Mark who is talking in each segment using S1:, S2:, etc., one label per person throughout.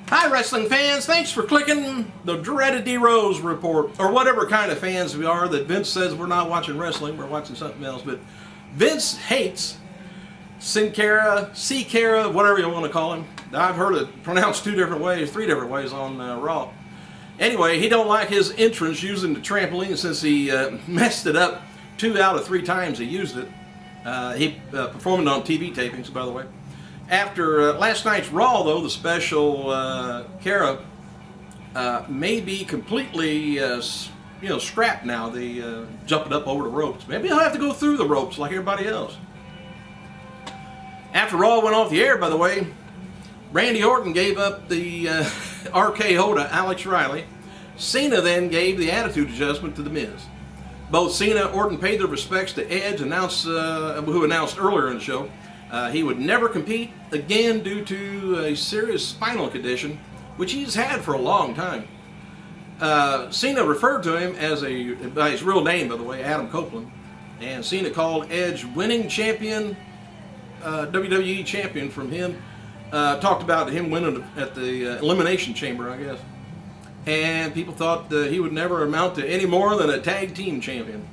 S1: Hi wrestling fans, thanks for clicking the dreaded D-Rose report, or whatever kind of fans we are that Vince says we're not watching wrestling, we're watching something else, but Vince hates cara, whatever you want to call him. I've heard it pronounced three different ways on Raw. Anyway, he don't like his entrance using the trampoline since he messed it up 2 out of 3 times he used it. He performed on TV tapings, by the way. After last night's Raw, though, the special Cara may be completely scrapped now. They jumping up over the ropes. Maybe he'll have to go through the ropes like everybody else. After Raw went off the air, by the way, Randy Orton gave up the RKO to Alex Riley. Cena then gave the attitude adjustment to The Miz. Both Cena and Orton paid their respects to Edge, who announced earlier in the show he would never compete again due to a serious spinal condition, which he's had for a long time. Cena referred to him by his real name, by the way, Adam Copeland, and Cena called Edge winning champion, WWE champion from him. Talked about him winning at the Elimination Chamber, I guess. And people thought he would never amount to any more than a tag team champion.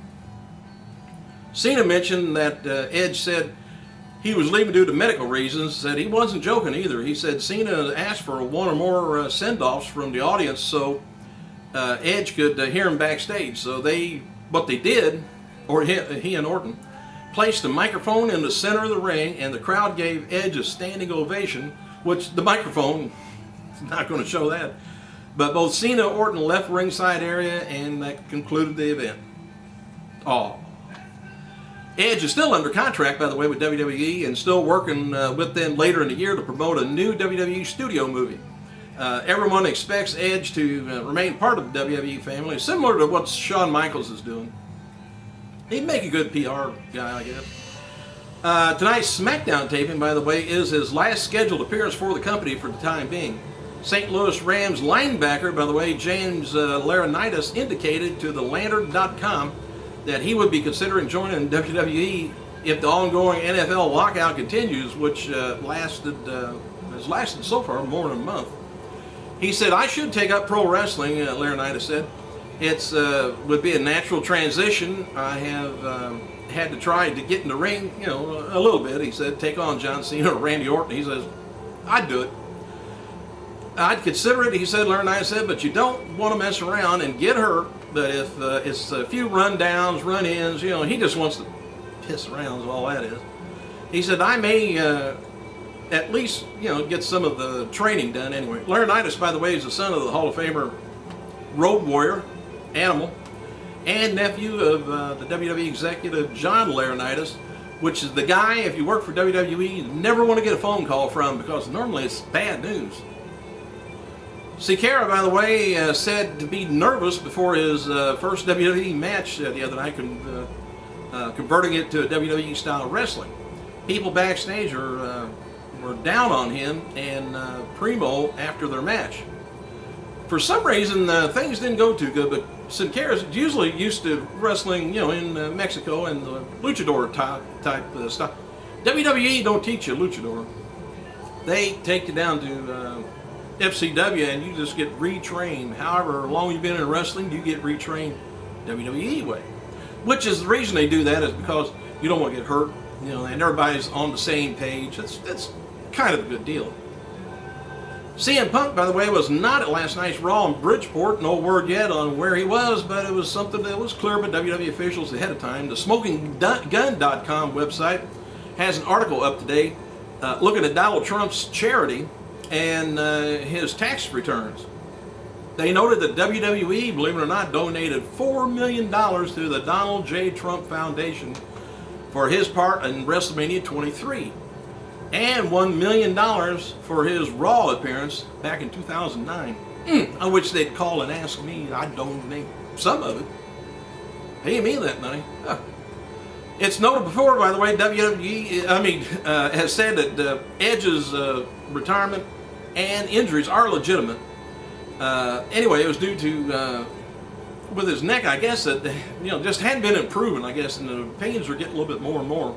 S1: Cena mentioned that Edge said he was leaving due to medical reasons. Said he wasn't joking either. He said Cena asked for one or more send-offs from the audience so Edge could hear him backstage. So what they did, or he and Orton, placed a microphone in the center of the ring, and the crowd gave Edge a standing ovation, which the microphone is not going to show that. But both Cena and Orton left ringside area, and that concluded the event. Oh. Edge is still under contract, by the way, with WWE, and still working with them later in the year to promote a new WWE studio movie. Everyone expects Edge to remain part of the WWE family, similar to what Shawn Michaels is doing. He'd make a good PR guy, I guess. Tonight's SmackDown taping, by the way, is his last scheduled appearance for the company for the time being. St. Louis Rams linebacker, by the way, James Laurinaitis, indicated to thelantern.com that he would be considering joining WWE if the ongoing NFL lockout continues, which has lasted so far more than a month. He said, "I should take up pro wrestling," Laurinaitis said. It's would be a natural transition. I have had to try to get in the ring, a little bit. He said, take on John Cena or Randy Orton. He says, I'd do it. I'd consider it, he said, Laurinaitis said, but you don't want to mess around and get hurt. But if it's a few rundowns, run-ins, he just wants to piss around is all that is. He said, I may at least, get some of the training done anyway. Laurinaitis, by the way, is the son of the Hall of Famer Road Warrior, Animal, and nephew of the WWE executive John Laurinaitis, which is the guy, if you work for WWE, you never want to get a phone call from because normally it's bad news. Cara, by the way, said to be nervous before his first WWE match the other night, converting it to a WWE style wrestling. People backstage were down on him and Primo after their match. For some reason, things didn't go too good, but Sin Cara's usually used to wrestling, in Mexico and the luchador type stuff. WWE don't teach you luchador. They take you down to FCW and you just get retrained. However long you've been in wrestling, you get retrained WWE way. Which is the reason they do that is because you don't want to get hurt, and everybody's on the same page. That's kind of a good deal. CM Punk, by the way, was not at last night's Raw in Bridgeport. No word yet on where he was, but it was something that was clear by WWE officials ahead of time. The SmokingGun.com website has an article up today looking at Donald Trump's charity and his tax returns. They noted that WWE, believe it or not, donated $4 million to the Donald J. Trump Foundation for his part in WrestleMania 23. And $1 million for his Raw appearance back in 2009, on which they'd call and ask me. I'd donate some of it. Pay me that money. Huh. It's noted before, by the way, WWE has said that Edge's retirement and injuries are legitimate. Anyway, it was due to with his neck, I guess, that just hadn't been improving, I guess, and the pains were getting a little bit more and more.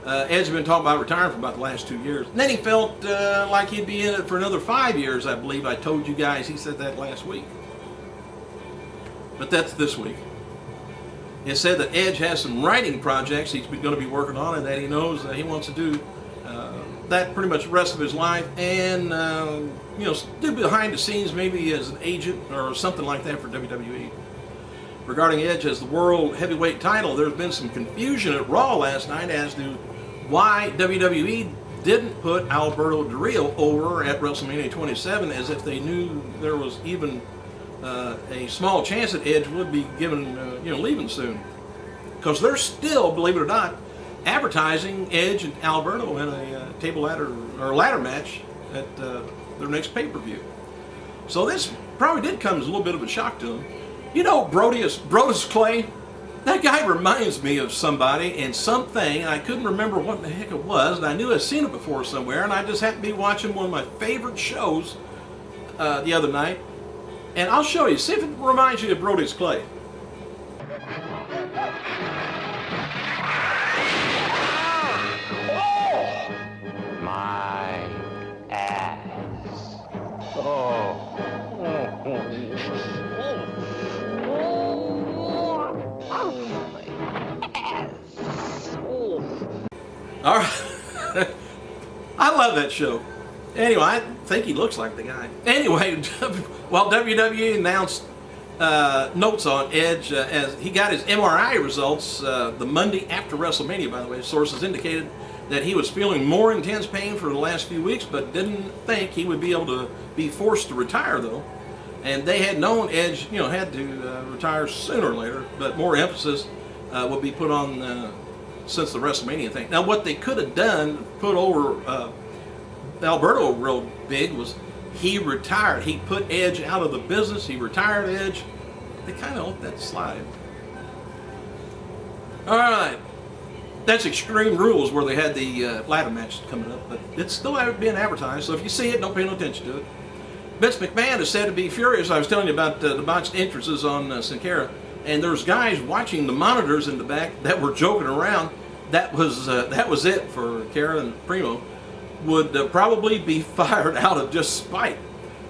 S1: Edge had been talking about retiring for about the last 2 years. And then he felt like he'd be in it for another 5 years, I believe. I told you guys he said that last week. But that's this week. It said that Edge has some writing projects he's going to be working on, and that he knows that he wants to do that pretty much the rest of his life, and do behind the scenes maybe as an agent or something like that for WWE. Regarding Edge as the World Heavyweight title, there's been some confusion at Raw last night as to why WWE didn't put Alberto Del Rio over at WrestleMania 27, as if they knew there was even a small chance that Edge would be given, leaving soon. Because they're still, believe it or not, advertising Edge and Alberto in a table ladder or ladder match at their next pay-per-view. So this probably did come as a little bit of a shock to them. You know, Brodus Clay, that guy reminds me of somebody and something, and I couldn't remember what the heck it was, and I knew I'd seen it before somewhere, and I just happened to be watching one of my favorite shows the other night, and I'll show you, see if it reminds you of Brodus Clay.
S2: My ass. Oh.
S1: All right. I love that show. Anyway, I think he looks like the guy. Anyway, while WWE announced notes on Edge as he got his MRI results the Monday after WrestleMania, by the way, sources indicated that he was feeling more intense pain for the last few weeks, but didn't think he would be able to be forced to retire, though. And they had known Edge, had to retire sooner or later, but more emphasis would be put on since the WrestleMania thing. Now, what they could have done, put over Alberto real big, was he retired. He put Edge out of the business. He retired Edge. They kind of let that slide. All right. That's Extreme Rules, where they had the ladder match coming up, but it's still being advertised, so if you see it, don't pay no attention to it. Vince McMahon is said to be furious. I was telling you about the botched entrances on Sin Cara, and there's guys watching the monitors in the back that were joking around. That was it for Cara and Primo. Would probably be fired out of just spite.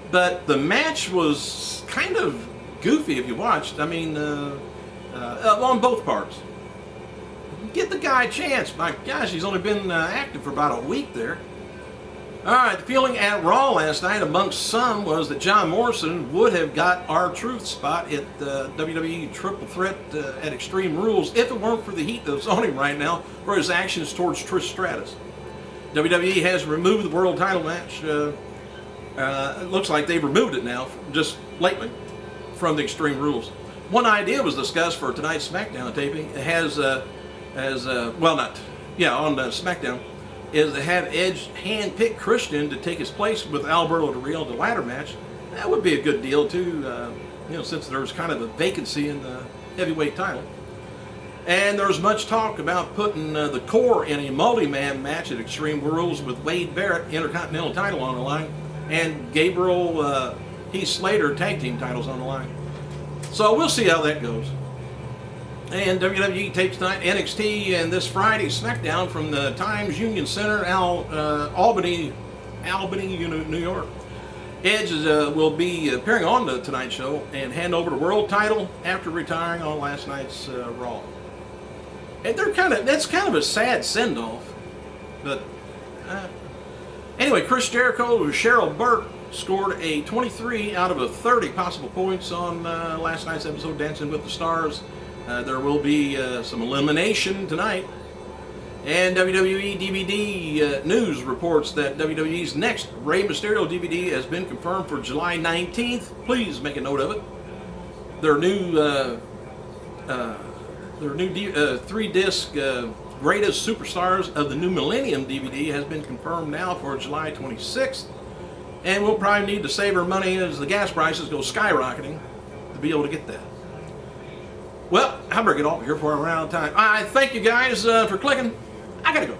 S1: But the match was kind of goofy if you watched. I mean, on both parts. Give the guy a chance. My gosh, he's only been active for about a week there. All right, the feeling at Raw last night amongst some was that John Morrison would have got R-Truth spot at the WWE Triple Threat at Extreme Rules if it weren't for the heat that's on him right now for his actions towards Trish Stratus. WWE has removed the world title match. It looks like they've removed it now, just lately, from the Extreme Rules. One idea was discussed for tonight's SmackDown taping. It on SmackDown, is to have Edge hand-pick Christian to take his place with Alberto Del Rio in the ladder match. That would be a good deal too, since there's kind of a vacancy in the heavyweight title. And there's much talk about putting the core in a multi-man match at Extreme Rules with Wade Barrett, Intercontinental title on the line, and Gabriel Heath Slater tag team titles on the line. So we'll see how that goes. And WWE tapes tonight NXT and this Friday SmackDown from the Times Union Center, Albany, New York. Edge will be appearing on the Tonight Show and hand over the world title after retiring on last night's Raw. And that's kind of a sad send-off. But anyway, Chris Jericho and Cheryl Burke scored a 23 out of 30 possible points on last night's episode, Dancing with the Stars. There will be some elimination tonight. And WWE DVD News reports that WWE's next Rey Mysterio DVD has been confirmed for July 19th. Please make a note of it. Their new 3-disc Greatest Superstars of the New Millennium DVD has been confirmed now for July 26th. And we'll probably need to save our money as the gas prices go skyrocketing to be able to get that. Well, I better get off here before I run out of time. I thank you guys for clicking. I gotta go.